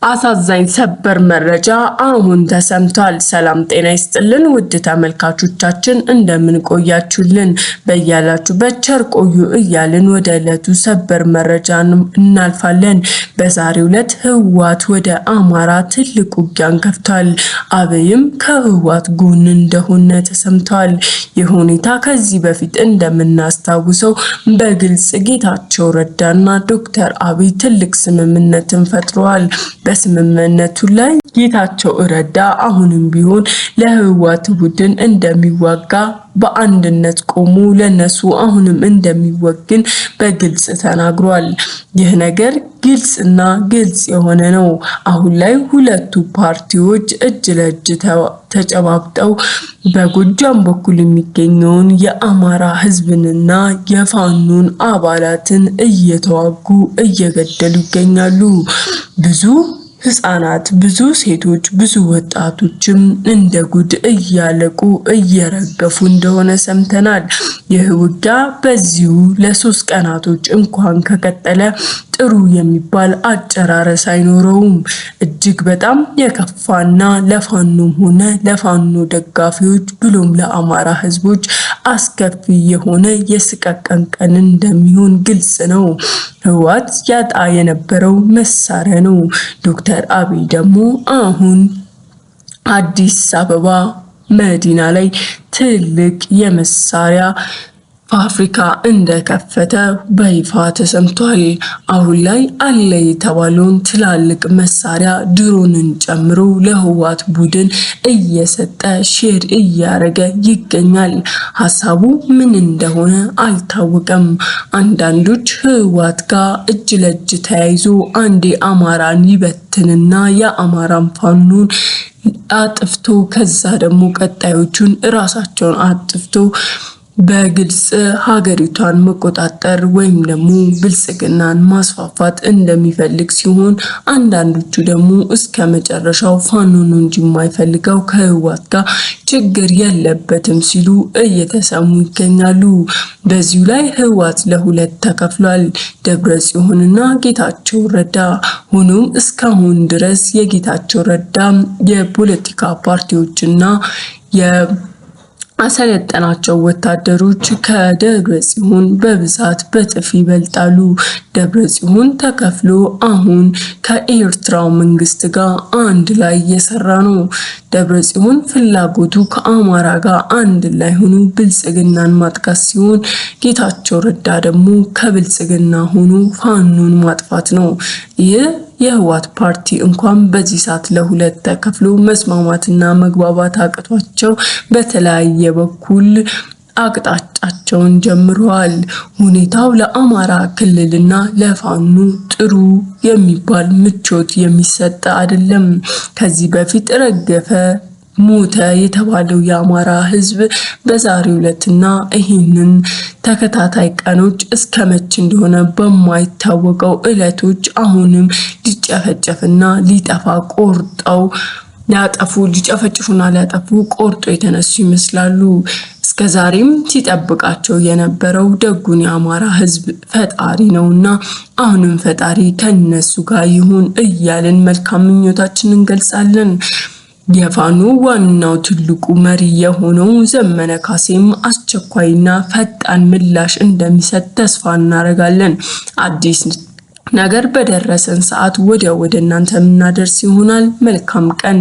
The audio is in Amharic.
አሳዛኝ ሰበር መረጃ አሁን ተሰምቷል። ሰላም ጤና ይስጥልን ውድ ተመልካቾቻችን እንደምን ቆያችሁልን? በያላችሁበት ቸር ቆዩ እያልን ወደ ዕለቱ ሰበር መረጃ እናልፋለን። በዛሬው ዕለት ህወሓት ወደ አማራ ትልቅ ውጊያን ከፍቷል። አብይም ከህወሓት ጎን እንደሆነ ተሰምቷል። ይህ ሁኔታ ከዚህ በፊት እንደምናስታውሰው በግልጽ ጌታቸው ረዳና ዶክተር አብይ ትልቅ ስምምነትን ፈጥረዋል። በስምምነቱ ላይ ጌታቸው ረዳ አሁንም ቢሆን ለህወሓት ቡድን እንደሚዋጋ በአንድነት ቆሞ ለነሱ አሁንም እንደሚወግን በግልጽ ተናግሯል። ይህ ነገር ግልጽ የሆነ ነው። አሁን ላይ ሁለቱ ፓርቲዎች እጅ ለእጅ ተጨባብጠው በጎጃም በኩል የሚገኘውን የአማራ ህዝብንና የፋኖን አባላትን እየተዋጉ እየገደሉ ይገኛሉ። ብዙ ህፃናት፣ ብዙ ሴቶች፣ ብዙ ወጣቶችም እንደ ጉድ እያለቁ እየረገፉ እንደሆነ ሰምተናል። ይህ ውጊያ በዚሁ ለ3 ቀናቶች እንኳን ከቀጠለ ጥሩ የሚባል አጨራረስ አይኖረውም። እጅግ በጣም የከፋና ለፋኖም ሆነ ለፋኖ ደጋፊዎች ብሎም ለአማራ ህዝቦች አስከፊ የሆነ የስቀቀን ቀን እንደሚሆን ግልጽ ነው። ህወሓት ያጣ የነበረው መሳሪያ ነው። ዶክተር አብይ ደግሞ አሁን አዲስ አበባ መዲና ላይ ትልቅ የመሳሪያ ፋብሪካ እንደከፈተ በይፋ ተሰምቷል። አሁን ላይ አለ የተባለውን ትላልቅ መሳሪያ ድሮንን ጨምሮ ለህወሓት ቡድን እየሰጠ ሼር እያደረገ ይገኛል። ሀሳቡ ምን እንደሆነ አልታወቀም። አንዳንዶች ህወሓት ጋር እጅ ለእጅ ተያይዞ አንዴ አማራን ይበትንና የአማራን ፋኖን አጥፍቶ ከዛ ደግሞ ቀጣዮቹን ራሳቸውን አጥፍቶ በግልጽ ሀገሪቷን መቆጣጠር ወይም ደግሞ ብልጽግናን ማስፋፋት እንደሚፈልግ ሲሆን፣ አንዳንዶቹ ደግሞ እስከ መጨረሻው ፋኖን እንጂ የማይፈልገው ከህወሓት ጋር ችግር የለበትም ሲሉ እየተሰሙ ይገኛሉ። በዚሁ ላይ ህወሓት ለሁለት ተከፍሏል፣ ደብረጽዮንና ጌታቸው ረዳ። ሆኖም እስካሁን ድረስ የጌታቸው ረዳ የፖለቲካ ፓርቲዎችና አሰለጠናቸው ወታደሮች ከደብረጽዮን በብዛት በጥፍ ይበልጣሉ። ደብረጽዮን ተከፍሎ አሁን ከኤርትራው መንግስት ጋር አንድ ላይ እየሰራ ነው። ደብረጽዮን ፍላጎቱ ከአማራ ጋር አንድ ላይ ሆኖ ብልጽግናን ማጥቃት ሲሆን፣ ጌታቸው ረዳ ደግሞ ከብልጽግና ሆኖ ፋኖን ማጥፋት ነው። ይህ የህወሓት ፓርቲ እንኳን በዚህ ሰዓት ለሁለት ተከፍሎ መስማማትና መግባባት አቅቷቸው በተለያየ በኩል አቅጣጫቸውን ጀምረዋል። ሁኔታው ለአማራ ክልልና ለፋኖ ጥሩ የሚባል ምቾት የሚሰጥ አይደለም። ከዚህ በፊት ረገፈ ሞተ የተባለው የአማራ ህዝብ በዛሬው ዕለትና ይህንን ተከታታይ ቀኖች እስከመቼ እንደሆነ በማይታወቀው ዕለቶች አሁንም ሊጨፈጨፍና ሊጠፋ ቆርጠው ሊጨፈጭፉና ሊያጠፉ ቆርጦ የተነሱ ይመስላሉ። እስከዛሬም ሲጠብቃቸው የነበረው ደጉን የአማራ ህዝብ ፈጣሪ ነውና አሁንም ፈጣሪ ከነሱ ጋር ይሁን እያልን መልካም ምኞታችንን እንገልጻለን። የፋኖ ዋናው ትልቁ መሪ የሆነው ዘመነ ካሴም አስቸኳይና ፈጣን ምላሽ እንደሚሰጥ ተስፋ እናደርጋለን። አዲስ ነገር በደረሰን ሰዓት ወደ እናንተ የምናደርስ ይሆናል። መልካም ቀን።